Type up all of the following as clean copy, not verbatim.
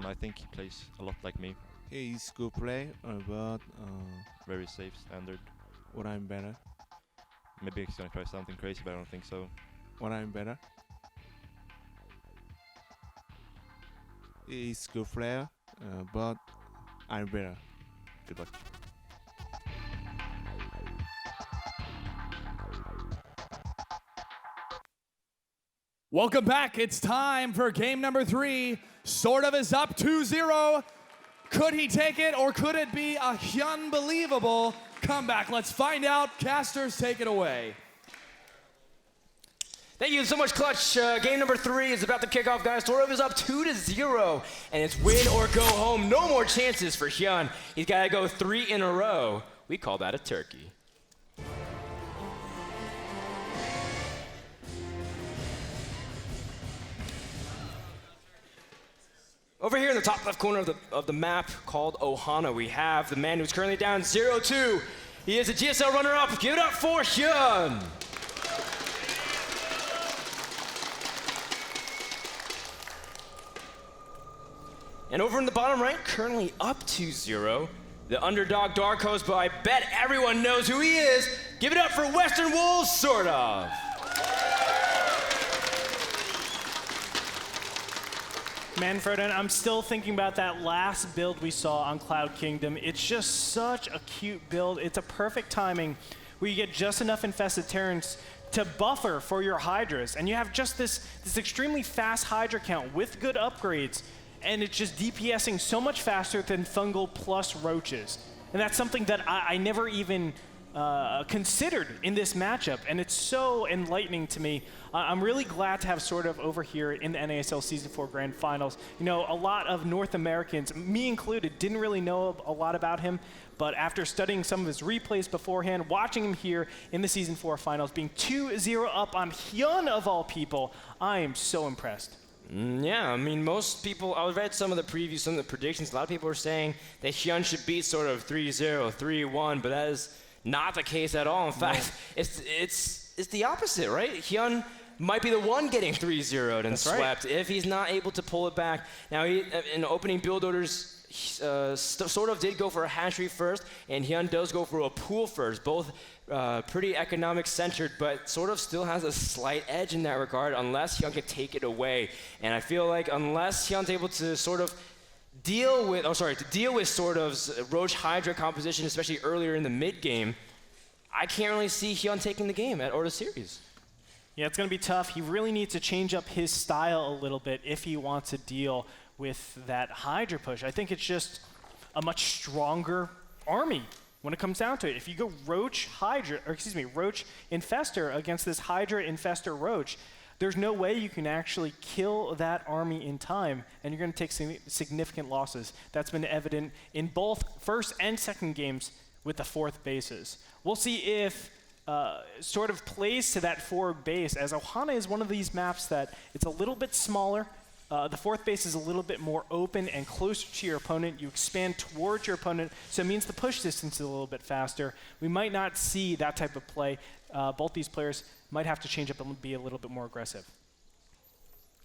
I think he plays a lot like me. He's good play, but Very safe, standard. what I'm better. Maybe he's gonna try something crazy, but I don't think so. What I'm better. He's good player, but I'm better. Good luck. Welcome back. It's time for game number 3. Sortof is up 2-0. Could he take it, or could it be a unbelievable comeback? Let's find out. Casters, take it away. Thank you so much, Clutch. Game number 3 is about to kick off, guys. Sortof is up 2-0, and it's win or go home. No more chances for Hyun. He's got to go 3 in a row. We call that a turkey. Over here in the top left corner of the map called Ohana, we have the man who's currently down 0-2. He is a GSL runner-up. Give it up for Hyun. And over in the bottom right, currently up 2-0, the underdog Dark Host, but I bet everyone knows who he is. Give it up for Western Wolves, Sortof. Man, Frodan, I'm still thinking about that last build we saw on Cloud Kingdom. It's just such a cute build. It's a perfect timing where you get just enough infested Terrans to buffer for your Hydras. And you have just this extremely fast Hydra count with good upgrades. And it's just DPSing so much faster than Fungal plus Roaches. And that's something that I never even considered in this matchup, and it's so enlightening to me. I'm really glad to have Sortof over here in the NASL Season 4 Grand Finals. You know, a lot of North Americans, me included, didn't really know a lot about him, but after studying some of his replays beforehand, watching him here in the Season 4 Finals, being 2-0 up on Hyun of all people, I am so impressed. Yeah, I mean, most people, I read some of the previews, some of the predictions, a lot of people are saying that Hyun should beat Sortof 3-0, 3-1, but that is not the case at all. In fact, it's the opposite, right? Hyun might be the one getting 3-0'd and swept if he's not able to pull it back. Now, in opening build orders, Sortof did go for a hatchery first, and Hyun does go for a pool first. Both pretty economic-centered, but Sortof still has a slight edge in that regard unless Hyun can take it away. And I feel like unless Hyun's able to sort of deal with Sortof's Roach Hydra composition, especially earlier in the mid game, I can't really see Hyun taking the game or the series. Yeah, it's going to be tough. He really needs to change up his style a little bit if he wants to deal with that Hydra push. I think it's just a much stronger army when it comes down to it. If you go Roach Infestor against this Hydra Infestor Roach, there's no way you can actually kill that army in time, and you're going to take significant losses. That's been evident in both first and second games with the fourth bases. We'll see if Sortof plays to that forward base, as Ohana is one of these maps that it's a little bit smaller. The fourth base is a little bit more open and closer to your opponent. You expand towards your opponent, so it means the push distance is a little bit faster. We might not see that type of play. Both these players might have to change up and be a little bit more aggressive.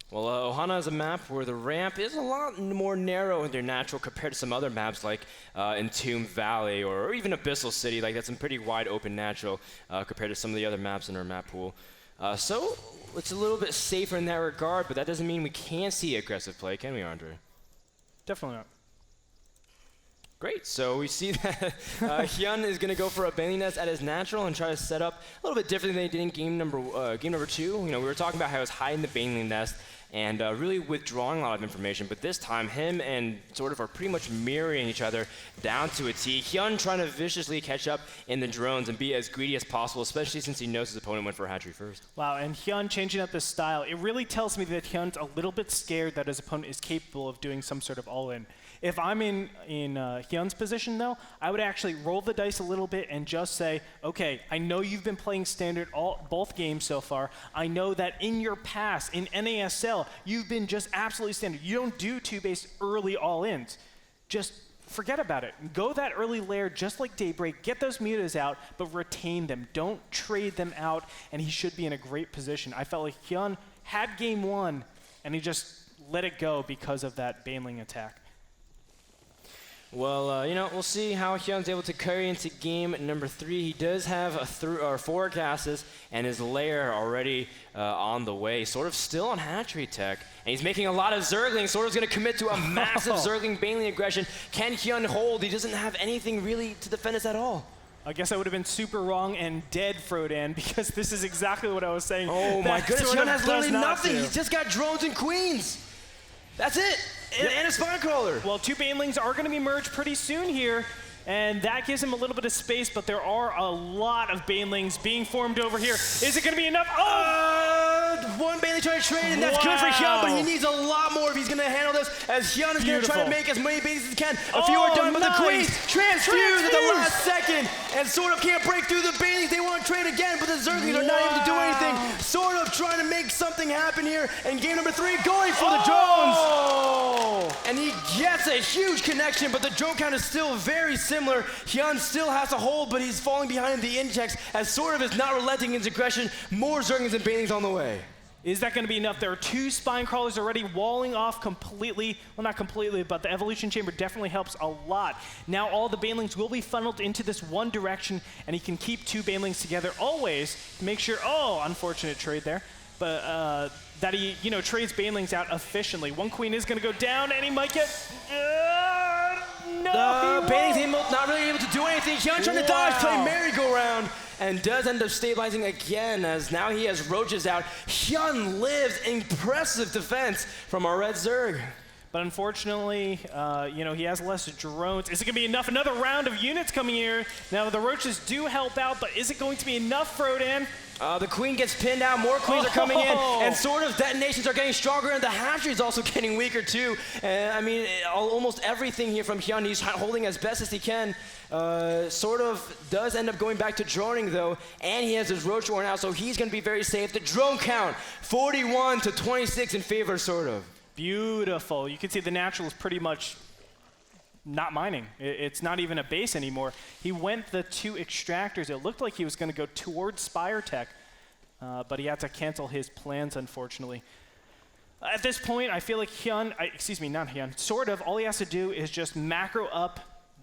Well, Ohana is a map where the ramp is a lot more narrow in their natural compared to some other maps like Entomb Valley or even Abyssal City. Like, that's some pretty wide open natural compared to some of the other maps in our map pool. So it's a little bit safer in that regard, but that doesn't mean we can't see aggressive play, can we, Andre? Definitely not. Great, so we see that Hyun is going to go for a baneling nest at his natural and try to set up a little bit differently than he did in game number 2. You know, we were talking about how he was hiding the baneling nest and really withdrawing a lot of information, but this time him and Sortof are pretty much mirroring each other down to a T. Hyun trying to viciously catch up in the drones and be as greedy as possible, especially since he knows his opponent went for a hatchery first. Wow, and Hyun changing up his style, it really tells me that Hyun's a little bit scared that his opponent is capable of doing some sort of all-in. If I'm in Hyun's position, though, I would actually roll the dice a little bit and just say, okay, I know you've been playing standard both games so far. I know that in your past, in NASL, you've been just absolutely standard. You don't do two-base early all-ins. Just forget about it. Go that early layer just like Daybreak. Get those mutas out, but retain them. Don't trade them out, and he should be in a great position. I felt like Hyun had game 1, and he just let it go because of that baneling attack. Well, you know, we'll see how Hyun's able to carry into game number 3. He does have 4 castles and his lair already on the way, sort of still on hatchery tech. And he's making a lot of Zerglings. Sortof's going to commit to a massive Zergling baneling aggression. Can Hyun hold? He doesn't have anything really to defend us at all. I guess I would have been super wrong and dead, Frodan, because this is exactly what I was saying. Oh my goodness, Hyun has literally nothing. Do. He's just got drones and queens. That's it. And a spine crawler. Well, 2 banelings are going to be merged pretty soon here, and that gives him a little bit of space, but there are a lot of banelings being formed over here. Is it going to be enough? One baneling trying to trade, and that's good for Hyun, but he needs a lot more if he's going to handle this, as Hyun is going to try to make as many banelings as he can. A few are done, but the queens transfuse at the last second, and Sortof can't break through the banelings. They want to trade again, but the Zerglings are not able to do anything. Sortof trying to make something happen here, and game number 3 going for the drones. And he gets a huge connection, but the drone count is still very similar. Hyun still has to hold, but he's falling behind the inchecks as Sortof is not relenting in his aggression. More Zerglings and banelings on the way. Is that going to be enough? There are 2 spine crawlers already walling off completely. Well, not completely, but the evolution chamber definitely helps a lot. Now all the banelings will be funneled into this one direction, and he can keep 2 banelings together always to make sure, unfortunate trade there, but that he, trades banelings out efficiently. One queen is going to go down, and he might get... banelings not really able to do anything. Hyun trying to dodge, play merry-go-round, and does end up stabilizing again, as now he has roaches out. Hyun lives impressive defense from our red Zerg. But unfortunately, he has less drones. Is it going to be enough? Another round of units coming here. Now, the roaches do help out, but is it going to be enough, Frodan? The queen gets pinned out, more queens are coming in, and Sortof detonations are getting stronger, and the hatchery is also getting weaker too. Almost everything here from Hyun, he's holding as best as he can. Sortof does end up going back to droning though, and he has his roach worn out, so he's going to be very safe. The drone count, 41 to 26 in favor of Sortof. Beautiful. You can see the natural is pretty much not mining. It's not even a base anymore. He went the 2 extractors. It looked like he was going to go towards Spire Tech, but he had to cancel his plans, unfortunately. At this point, I feel like Sortof, all he has to do is just macro up,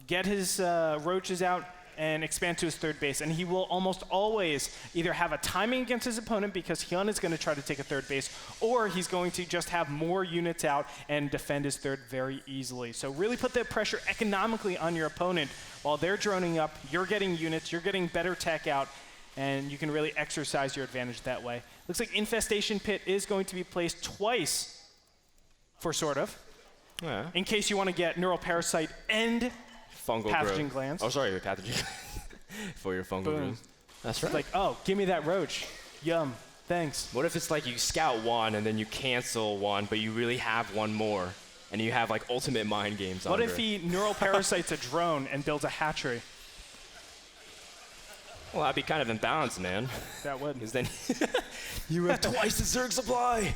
get his roaches out, and expand to his 3rd base. And he will almost always either have a timing against his opponent because Hyun is going to try to take a 3rd base, or he's going to just have more units out and defend his 3rd very easily. So really put that pressure economically on your opponent. While they're droning up, you're getting units, you're getting better tech out, and you can really exercise your advantage that way. Looks like Infestation Pit is going to be placed twice for Sortof, in case you want to get Neural Parasite and fungal pathogen glands. Oh, sorry, pathogen for your fungal growth. That's right. It's like, give me that roach. Yum. Thanks. What if it's like you scout one and then you cancel one, but you really have one more, and you have like ultimate mind games on What if he neural parasites a drone and builds a hatchery? Well, that'd be kind of imbalanced, man. That would. Because then you have twice the Zerg supply.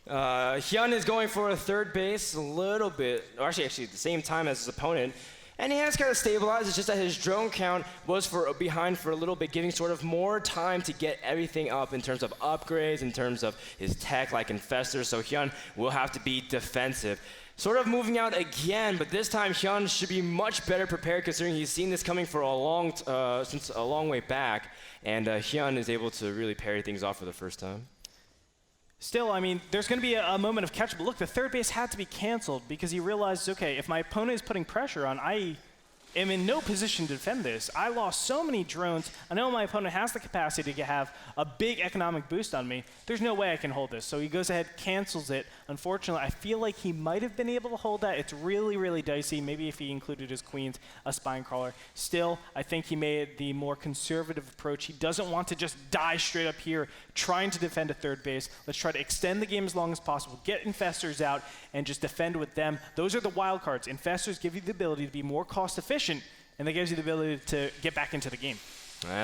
Hyun is going for a 3rd base a little bit, or actually at the same time as his opponent. And he has kind of stabilized. It's just that his drone count was behind for a little bit, giving Sortof more time to get everything up in terms of upgrades, in terms of his tech like Infestor. So Hyun will have to be defensive. Sortof moving out again, but this time Hyun should be much better prepared considering he's seen this coming for since a long way back. And Hyun is able to really parry things off for the first time. Still, there's going to be a moment of catch-up. Look, the 3rd base had to be canceled because he realized, okay, if my opponent is putting pressure on, I am in no position to defend this. I lost so many drones. I know my opponent has the capacity to have a big economic boost on me. There's no way I can hold this. So he goes ahead, cancels it. Unfortunately, I feel like he might have been able to hold that. It's really, really dicey. Maybe if he included his queens, a spine crawler. Still, I think he made the more conservative approach. He doesn't want to just die straight up here trying to defend a 3rd base. Let's try to extend the game as long as possible, get Infestors out, and just defend with them. Those are the wild cards. Infestors give you the ability to be more cost efficient, and that gives you the ability to get back into the game.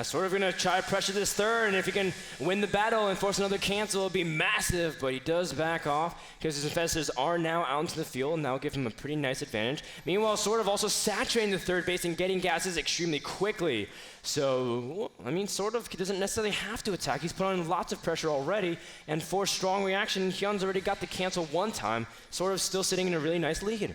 Sort of gonna try to pressure this third, and if he can win the battle and force another cancel, it'll be massive, but he does back off because his infestors are now out into the field, and that'll give him a pretty nice advantage. Meanwhile, Sort of also saturating the third base and getting gases extremely quickly. So, I mean, Sort of doesn't necessarily have to attack. He's put on lots of pressure already, and for strong reaction, Hyun's already got the cancel one time. Sort of still sitting in a really nice lead.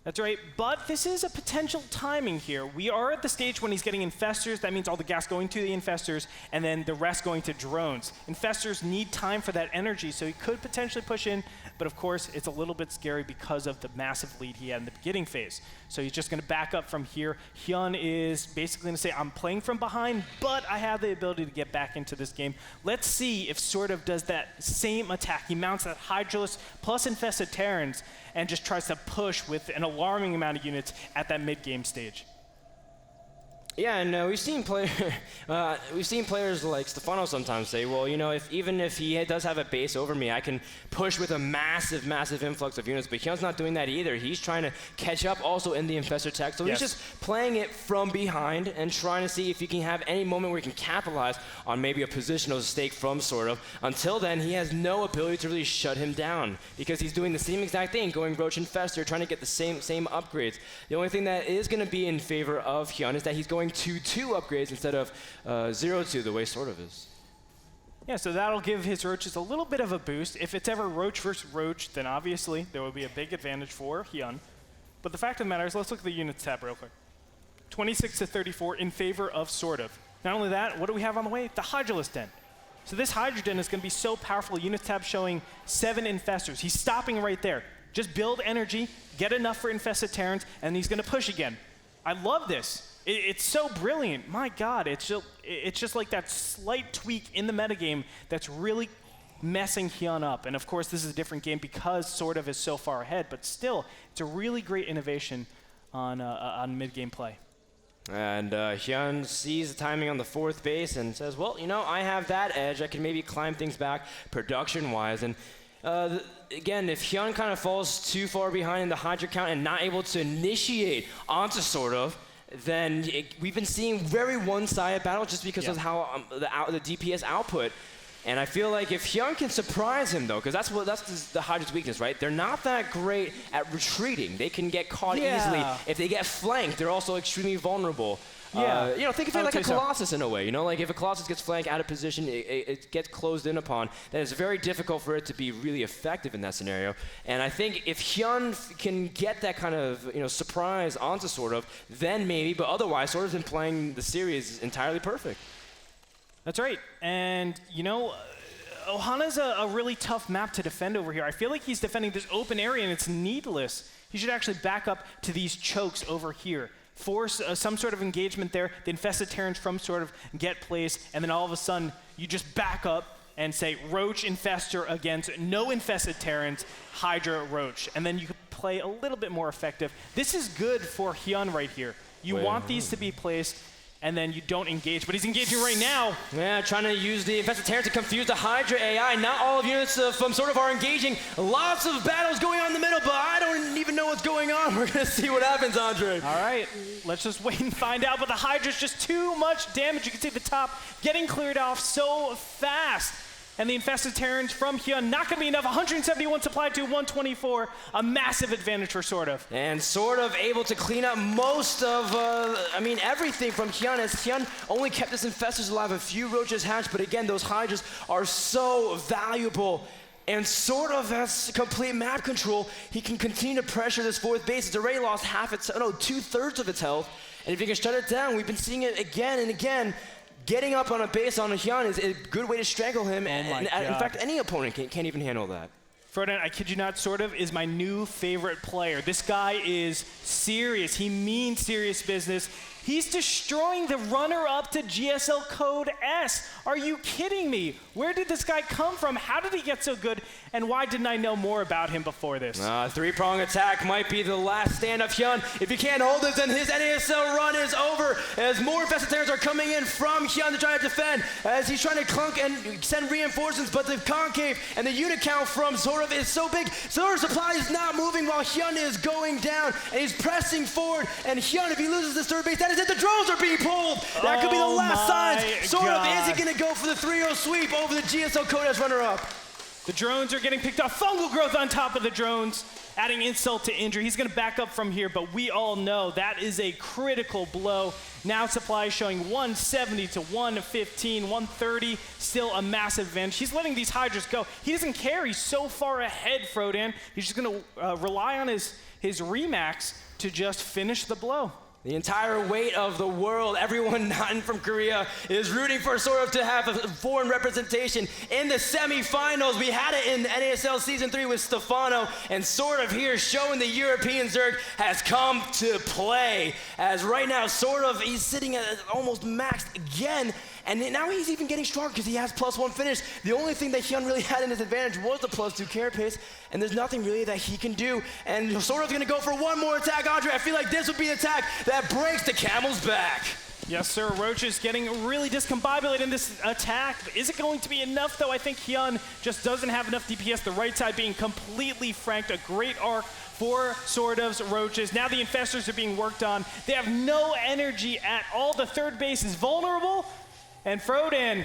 That's right, but this is a potential timing here. We are at the stage when he's getting infestors. That means all the gas going to the infestors and then the rest going to drones. Infestors need time for that energy, so he could potentially push in, but of course, it's a little bit scary because of the massive lead he had in the beginning phase. So he's just gonna back up from here. Hyun is basically gonna say, I'm playing from behind, but I have the ability to get back into this game. Let's see if Sort of does that same attack. He mounts that Hydralisk plus infested Terrans and just tries to push with an alarming amount of units at that mid-game stage. Yeah, and we've seen players like Stefano sometimes say, well, you know, even if he does have a base over me, I can push with a massive, massive influx of units. But Hyun's not doing that either. He's trying to catch up also in the infestor tech. So yes. He's just playing it from behind and trying to see if he can have any moment where he can capitalize on maybe a positional stake from Sort of. Until then, he has no ability to really shut him down because he's doing the same exact thing, going Roach Infestor, trying to get the same upgrades. The only thing that is going to be in favor of Hyun is that he's going 2-2 upgrades instead of 0-2 the way Sort of is. Yeah, so that'll give his Roaches a little bit of a boost. If it's ever Roach versus Roach, then obviously there will be a big advantage for Hyun. But the fact of the matter is, let's look at the units tab real quick. 26-34 in favor of Sort of. Not only that, what do we have on the way? The Hydralisk Den. So this Hydra Den is going to be so powerful. Units tab showing 7 infestors. He's stopping right there. Just build energy, get enough for infested Terrans, and he's going to push again. I love this. It's so brilliant. My God, it's just like that slight tweak in the metagame that's really messing Hyun up. And of course, this is a different game because Sort of is so far ahead, but still, it's a really great innovation on mid-game play. And Hyun sees the timing on the fourth base and says, well, you know, I have that edge. I can maybe climb things back production-wise. And again, if Hyun kind of falls too far behind in the Hydra count and not able to initiate onto Sort of, then we've been seeing very one-sided battle just because of how the DPS output. And I feel like if Hyun can surprise him, though, because that's the Hydra's weakness, right? They're not that great at retreating. They can get caught easily. If they get flanked, they're also extremely vulnerable. You know, think of it like a Colossus in a way. You know, like if a Colossus gets flanked out of position, it gets closed in upon. Then it's very difficult for it to be really effective in that scenario. And I think if Hyun can get that kind of surprise onto Sort of, then maybe. But otherwise, Sort of's been playing the series entirely perfect. That's right. And you know, Ohana's a really tough map to defend over here. I feel like he's defending this open area, and it's needless. He should actually back up to these chokes over here. Force some sort of engagement there, the infested Terrans from Sort of get placed, and then all of a sudden, you just back up and say Roach Infestor against no infested Terrans, Hydra Roach. And then you could play a little bit more effective. This is good for Hyun right here. You want these to be placed, and then you don't engage, but he's engaging right now. Yeah, trying to use the infested Terrans to confuse the Hydra AI. Not all of units from Sort of are engaging. Lots of battles going on in the middle, but I don't even know what's going on. We're gonna see what happens, Andre. All right, let's just wait and find out, but the Hydra's just too much damage. You can see the top getting cleared off so fast. And the infested Terrans from Hyun, not going to be enough. 171 supplied to 124. A massive advantage for Sort of. And Sort of able to clean up most of, everything from Hyun, as Hyun only kept his infestors alive. A few Roaches hatched, but again, those Hydras are so valuable. And Sort of has complete map control. He can continue to pressure this fourth base. It's already lost two-thirds of its health. And if he can shut it down, we've been seeing it again and again. Getting up on a base on a Hyun is a good way to strangle him, and in fact, any opponent can't even handle that. Frodan, I kid you not, Sort of is my new favorite player. This guy is serious. He means serious business. He's destroying the runner-up to GSL Code S. Are you kidding me? Where did this guy come from? How did he get so good? And why didn't I know more about him before this? Three-prong attack might be the last stand of Hyun. If he can't hold this, then his NASL run is over. As more infested Terrans are coming in from Hyun to try to defend. As he's trying to clunk and send reinforcements, but the concave and the unit count from Sort of is so big. Sort of supply is not moving while Hyun is going down. And he's pressing forward. And Hyun, if he loses this third base, that as if the drones are being pulled. That could be the last signs. Sortof isn't going to go for the 3-0 sweep over the GSL Codex runner-up. The drones are getting picked off. Fungal growth on top of the drones, adding insult to injury. He's going to back up from here, but we all know that is a critical blow. Now supply showing 170 to 115, 130, still a massive advantage. He's letting these Hydras go. He doesn't care. He's so far ahead, Frodan. He's just going to rely on his Remax to just finish the blow. The entire weight of the world, everyone not from Korea, is rooting for Sortof to have a foreign representation in the semifinals. We had it in NASL Season 3 with Stefano, and Sortof here showing the European Zerg has come to play. As right now, Sortof, he's sitting at almost maxed again, and now he's even getting stronger because he has +1 finish. The only thing that Hyun really had in his advantage was the +2 carapace, and there's nothing really that he can do. And Sortof's gonna go for one more attack. Andre, I feel like this would be an attack that breaks the camel's back. Yes, sir. Roach is getting really discombobulated in this attack. Is it going to be enough, though? I think Hyun just doesn't have enough DPS. The right side being completely franked. A great arc for Sortof's Roaches. Now the Infestors are being worked on. They have no energy at all. The third base is vulnerable. And Frodan,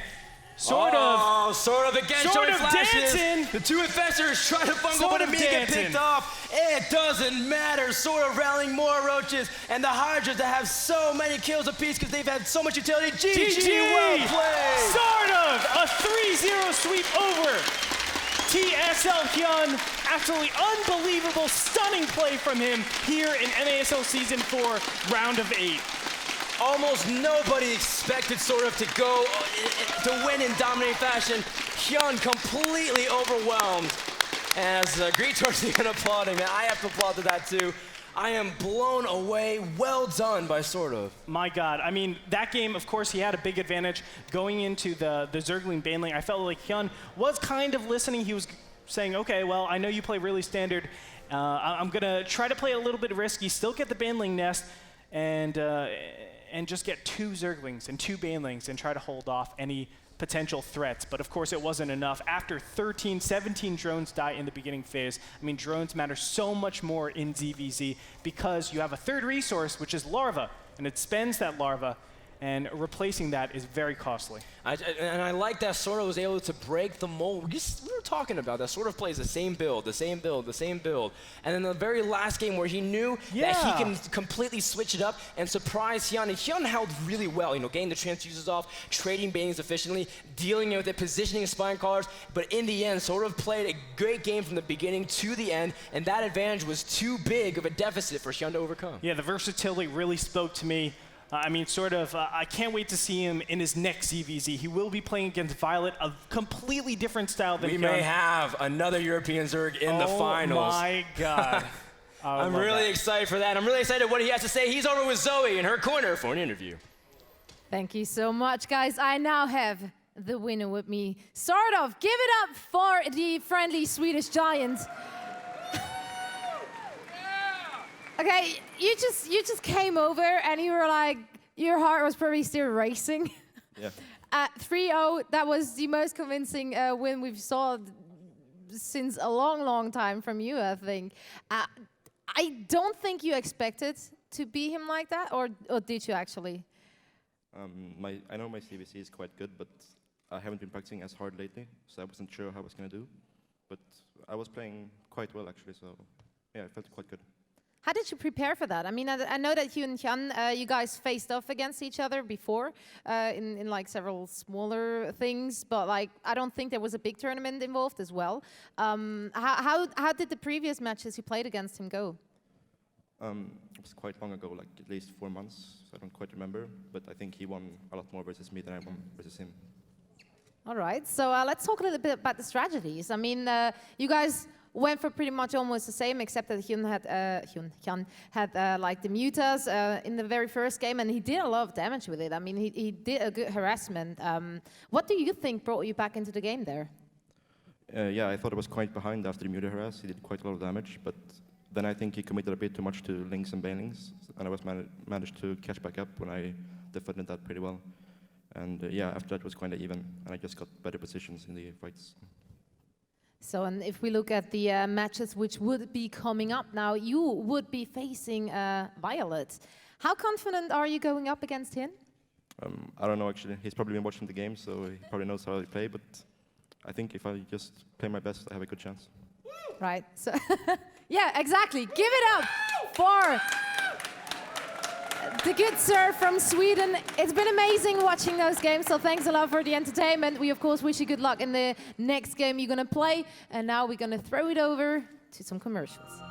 Sortof again showing flashes. dancing. The two Infestors trying to fungal, but immediately get picked off. It doesn't matter. Sortof rallying more Roaches, and the Hydras that have so many kills apiece because they've had so much utility. GG, well played. Sortof, a 3-0 sweep over TSL Hyun. Absolutely unbelievable, stunning play from him here in NASL Season 4, round of 8. Almost nobody expected Sortof to go to win in dominating fashion. Hyun completely overwhelmed. As Gretorp's even applauding, man, I have to applaud to that too. I am blown away. Well done by Sortof. My God, I mean, that game, of course, he had a big advantage going into the Zergling baneling. I felt like Hyun was kind of listening. He was saying, okay, well, I know you play really standard. I'm gonna try to play a little bit risky, still get the baneling nest, and just get 2 Zerglings and 2 banelings and try to hold off any potential threats. But of course it wasn't enough. After 17 drones die in the beginning phase, I mean, drones matter so much more in ZVZ because you have a third resource, which is larva, and it spends that larva, and replacing that is very costly. And I like that Sortof was able to break the mold. We were talking about that. Sortof plays the same build. And then the very last game where he knew that he can completely switch it up and surprise Hyun. And Hyun held really well, you know, getting the transfuses off, trading banings efficiently, dealing with it, positioning spine callers. But in the end, Sortof played a great game from the beginning to the end, and that advantage was too big of a deficit for Hyun to overcome. Yeah, the versatility really spoke to me. I mean, I can't wait to see him in his next ZVZ. He will be playing against Violet, a completely different style than We may have another European Zerg in the finals. Oh my God. I'm really excited for that. I'm really excited what he has to say. He's over with Zoe in her corner for an interview. Thank you so much, guys. I now have the winner with me. Sortof, give it up for the friendly Swedish giant. Okay, you just came over and you were like, your heart was probably still racing. Yeah. 3-0, that was the most convincing win we've saw since a long, long time from you, I think. I don't think you expected to beat him like that, or did you actually? I know my CVC is quite good, but I haven't been practicing as hard lately, so I wasn't sure how I was going to do. But I was playing quite well, actually, so yeah, I felt quite good. How did you prepare for that? I mean, I know that you and Hyun, you guys faced off against each other before in like several smaller things, but like I don't think there was a big tournament involved as well. How did the previous matches you played against him go? It was quite long ago, like at least 4 months, so I don't quite remember, but I think he won a lot more versus me than I won versus him. All right, so let's talk a little bit about the strategies. I mean, you guys went for pretty much almost the same, except that Hyun had like the mutas in the very first game, and he did a lot of damage with it. I mean, he did a good harassment. What do you think brought you back into the game there? Yeah, I thought I was quite behind after the muta harass. He did quite a lot of damage, but then I think he committed a bit too much to links and banelings, and I was managed to catch back up when I defended that pretty well. And yeah, after that was kind of even, and I just got better positions in the fights. So, and if we look at the matches which would be coming up now, you would be facing Violet. How confident are you going up against Hyun? I don't know actually. He's probably been watching the game, so he probably knows how I play. But I think if I just play my best, I have a good chance. Right. So, yeah, exactly. Give it up for the good sir from Sweden. It's been amazing watching those games, so thanks a lot for the entertainment. We, of course, wish you good luck in the next game you're going to play. And now we're going to throw it over to some commercials.